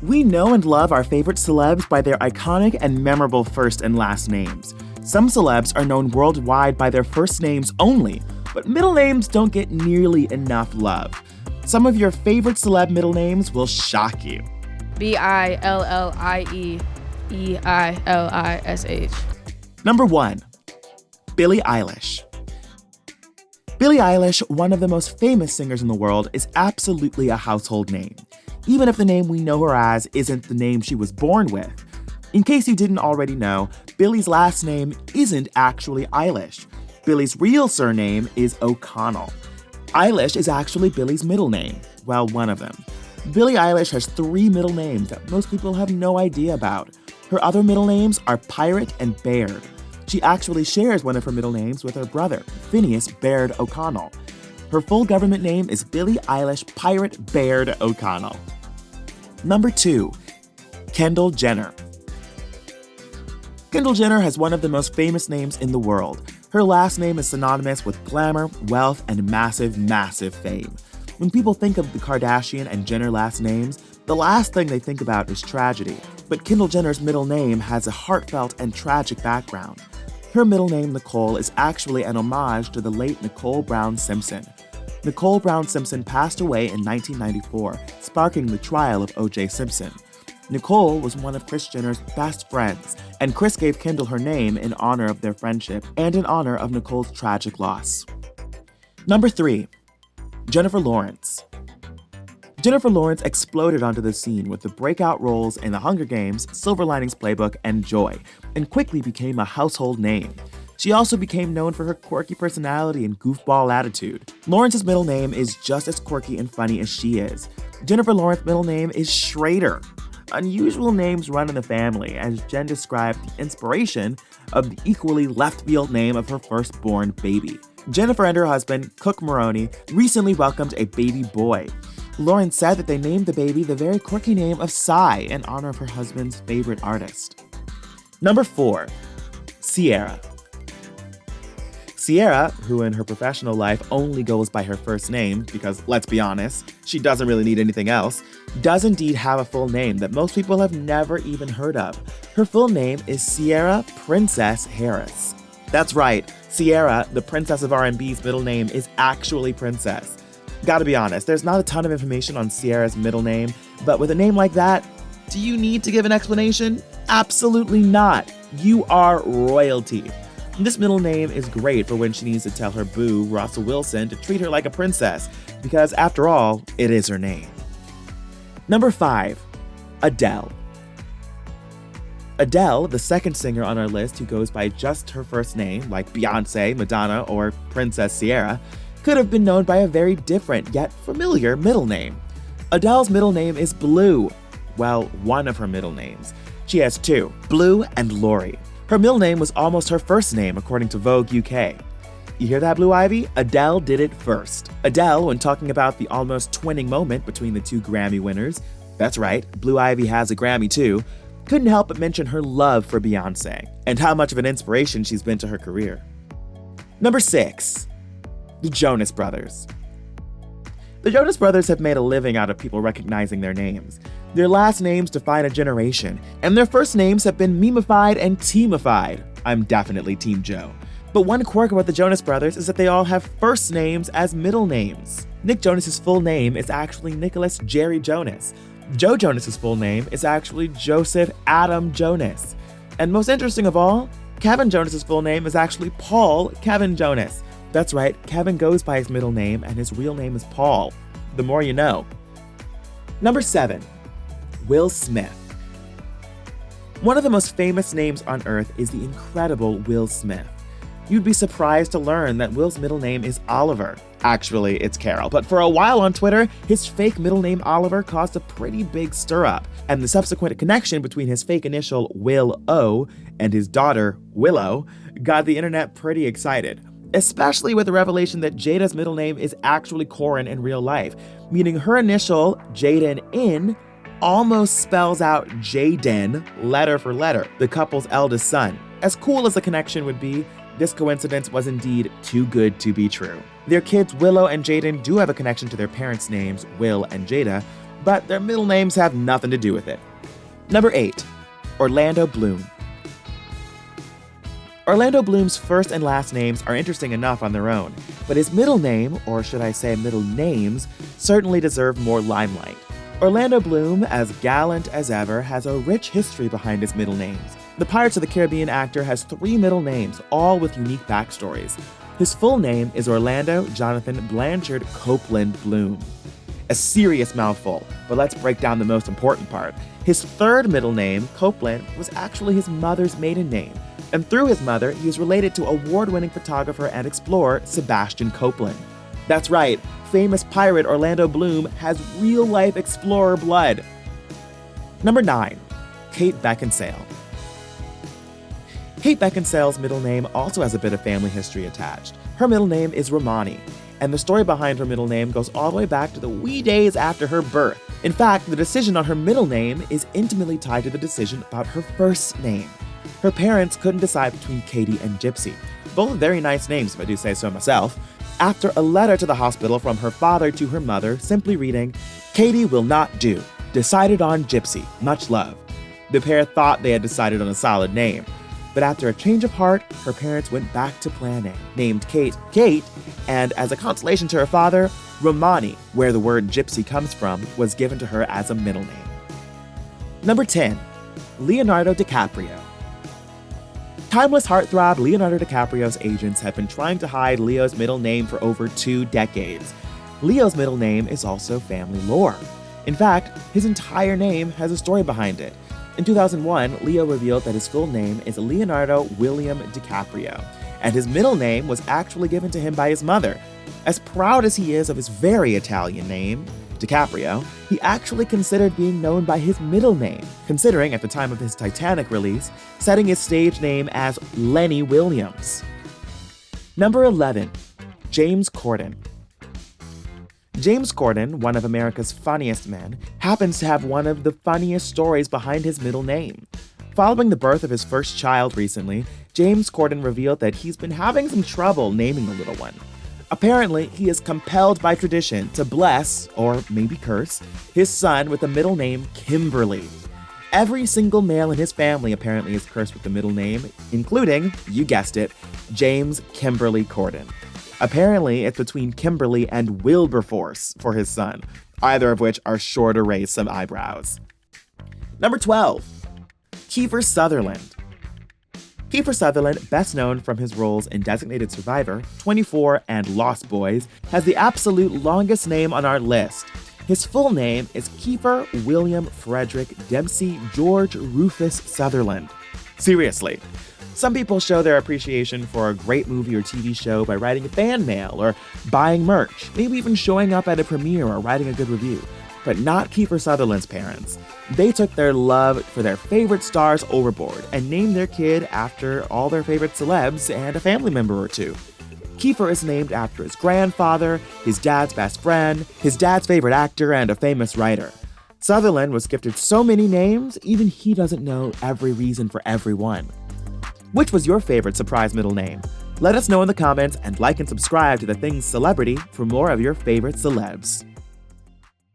We know and love our favorite celebs by their iconic and memorable first and last names. Some celebs are known worldwide by their first names only, but middle names don't get nearly enough love. Some of your favorite celeb middle names will shock you. Billie Eilish. Number 1. Billie Eilish. Billie Eilish, one of the most famous singers in the world, is absolutely a household name, even if the name we know her as isn't the name she was born with. In case you didn't already know, Billie's last name isn't actually Eilish. Billie's real surname is O'Connell. Eilish is actually Billie's middle name. Well, one of them. Billie Eilish has 3 middle names that most people have no idea about. Her other middle names are Pirate and Baird. She actually shares one of her middle names with her brother, Finneas Baird O'Connell. Her full government name is Billie Eilish Pirate Baird O'Connell. Number 2. Kendall Jenner. Kendall Jenner has one of the most famous names in the world. Her last name is synonymous with glamour, wealth, and massive, massive fame. When people think of the Kardashian and Jenner last names, the last thing they think about is tragedy. But Kendall Jenner's middle name has a heartfelt and tragic background. Her middle name, Nicole, is actually an homage to the late Nicole Brown Simpson. Nicole Brown Simpson passed away in 1994, sparking the trial of O.J. Simpson. Nicole was one of Kris Jenner's best friends, and Kris gave Kendall her name in honor of their friendship and in honor of Nicole's tragic loss. Number 3. Jennifer Lawrence. Jennifer Lawrence exploded onto the scene with the breakout roles in The Hunger Games, Silver Linings Playbook, and Joy, and quickly became a household name. She also became known for her quirky personality and goofball attitude. Lawrence's middle name is just as quirky and funny as she is. Jennifer Lawrence's middle name is Schrader. Unusual names run in the family, as Jen described the inspiration of the equally left-field name of her firstborn baby. Jennifer and her husband, Cook Maroney, recently welcomed a baby boy. Lawrence said that they named the baby the very quirky name of Psy in honor of her husband's favorite artist. Number 4. Ciara. Ciara, who in her professional life only goes by her first name, because let's be honest, she doesn't really need anything else, does indeed have a full name that most people have never even heard of. Her full name is Ciara Princess Harris. That's right, Ciara, the princess of R&B's middle name, is actually Princess. Gotta be honest, there's not a ton of information on Ciara's middle name, but with a name like that, do you need to give an explanation? Absolutely not. You are royalty. This middle name is great for when she needs to tell her boo, Russell Wilson, to treat her like a princess, because after all, it is her name. Number 5. Adele. Adele, the second singer on our list who goes by just her first name, like Beyonce, Madonna, or Princess Ciara, could have been known by a very different yet familiar middle name. Adele's middle name is Blue. Well, one of her middle names. She has 2, Blue and Lori. Her middle name was almost her first name, according to Vogue UK. You hear that, Blue Ivy? Adele did it first. Adele, when talking about the almost twinning moment between the 2 Grammy winners, that's right, Blue Ivy has a Grammy too, couldn't help but mention her love for Beyonce, and how much of an inspiration she's been to her career. Number 6. The Jonas Brothers. The Jonas Brothers have made a living out of people recognizing their names. Their last names define a generation, and their first names have been memeified and teamified. I'm definitely Team Joe. But one quirk about the Jonas Brothers is that they all have first names as middle names. Nick Jonas's full name is actually Nicholas Jerry Jonas. Joe Jonas's full name is actually Joseph Adam Jonas. And most interesting of all, Kevin Jonas's full name is actually Paul Kevin Jonas. That's right, Kevin goes by his middle name and his real name is Paul. The more you know. Number 7. Will Smith. One of the most famous names on earth is the incredible Will Smith. You'd be surprised to learn that Will's middle name is Oliver. Actually, it's Carol, but for a while on Twitter, his fake middle name Oliver caused a pretty big stir-up, and the subsequent connection between his fake initial Will O and his daughter Willow got the internet pretty excited. Especially with the revelation that Jada's middle name is actually Corden in real life, meaning her initial, Jaden N, almost spells out Jaden, letter for letter, the couple's eldest son. As cool as the connection would be, this coincidence was indeed too good to be true. Their kids Willow and Jaden do have a connection to their parents' names, Will and Jada, but their middle names have nothing to do with it. Number 8. Orlando Bloom. Orlando Bloom's first and last names are interesting enough on their own, but his middle name, or should I say middle names, certainly deserve more limelight. Orlando Bloom, as gallant as ever, has a rich history behind his middle names. The Pirates of the Caribbean actor has 3 middle names, all with unique backstories. His full name is Orlando Jonathan Blanchard Copeland Bloom. A serious mouthful, but let's break down the most important part. His third middle name, Copeland, was actually his mother's maiden name, and through his mother, he is related to award-winning photographer and explorer Sebastian Copeland. That's right, famous pirate Orlando Bloom has real-life explorer blood. Number 9. Kate Beckinsale. Kate Beckinsale's middle name also has a bit of family history attached. Her middle name is Romani, and the story behind her middle name goes all the way back to the wee days after her birth. In fact, the decision on her middle name is intimately tied to the decision about her first name. Her parents couldn't decide between Katie and Gypsy, both very nice names if I do say so myself, after a letter to the hospital from her father to her mother simply reading, "Katie will not do. Decided on Gypsy. Much love." The pair thought they had decided on a solid name, but after a change of heart, her parents went back to plan A, named Kate Kate, and as a consolation to her father, Romani, where the word gypsy comes from, was given to her as a middle name. Number 10. Leonardo Dicaprio. Timeless heartthrob Leonardo DiCaprio's agents have been trying to hide Leo's middle name for over 2 decades. Leo's middle name is also family lore. In fact, his entire name has a story behind it. In 2001, Leo revealed that his full name is Leonardo William DiCaprio, and his middle name was actually given to him by his mother. As proud as he is of his very Italian name, DiCaprio, he actually considered being known by his middle name, considering at the time of his Titanic release, setting his stage name as Lenny Williams. Number 11. James Corden. James Corden, one of America's funniest men, happens to have one of the funniest stories behind his middle name. Following the birth of his first child recently, James Corden revealed that he's been having some trouble naming the little one. Apparently, he is compelled by tradition to bless, or maybe curse, his son with the middle name Kimberly. Every single male in his family apparently is cursed with the middle name, including, you guessed it, James Kimberly Corden. Apparently, it's between Kimberly and Wilberforce for his son, either of which are sure to raise some eyebrows. Number 12. Kiefer Sutherland. Kiefer Sutherland, best known from his roles in Designated Survivor, 24, and Lost Boys, has the absolute longest name on our list. His full name is Kiefer William Frederick Dempsey George Rufus Sutherland. Seriously. Some people show their appreciation for a great movie or TV show by writing a fan mail or buying merch, maybe even showing up at a premiere or writing a good review. But not Kiefer Sutherland's parents. They took their love for their favorite stars overboard and named their kid after all their favorite celebs and a family member or two. Kiefer is named after his grandfather, his dad's best friend, his dad's favorite actor, and a famous writer. Sutherland was gifted so many names, even he doesn't know every reason for every one. Which was your favorite surprise middle name? Let us know in the comments and like and subscribe to The Things Celebrity for more of your favorite celebs.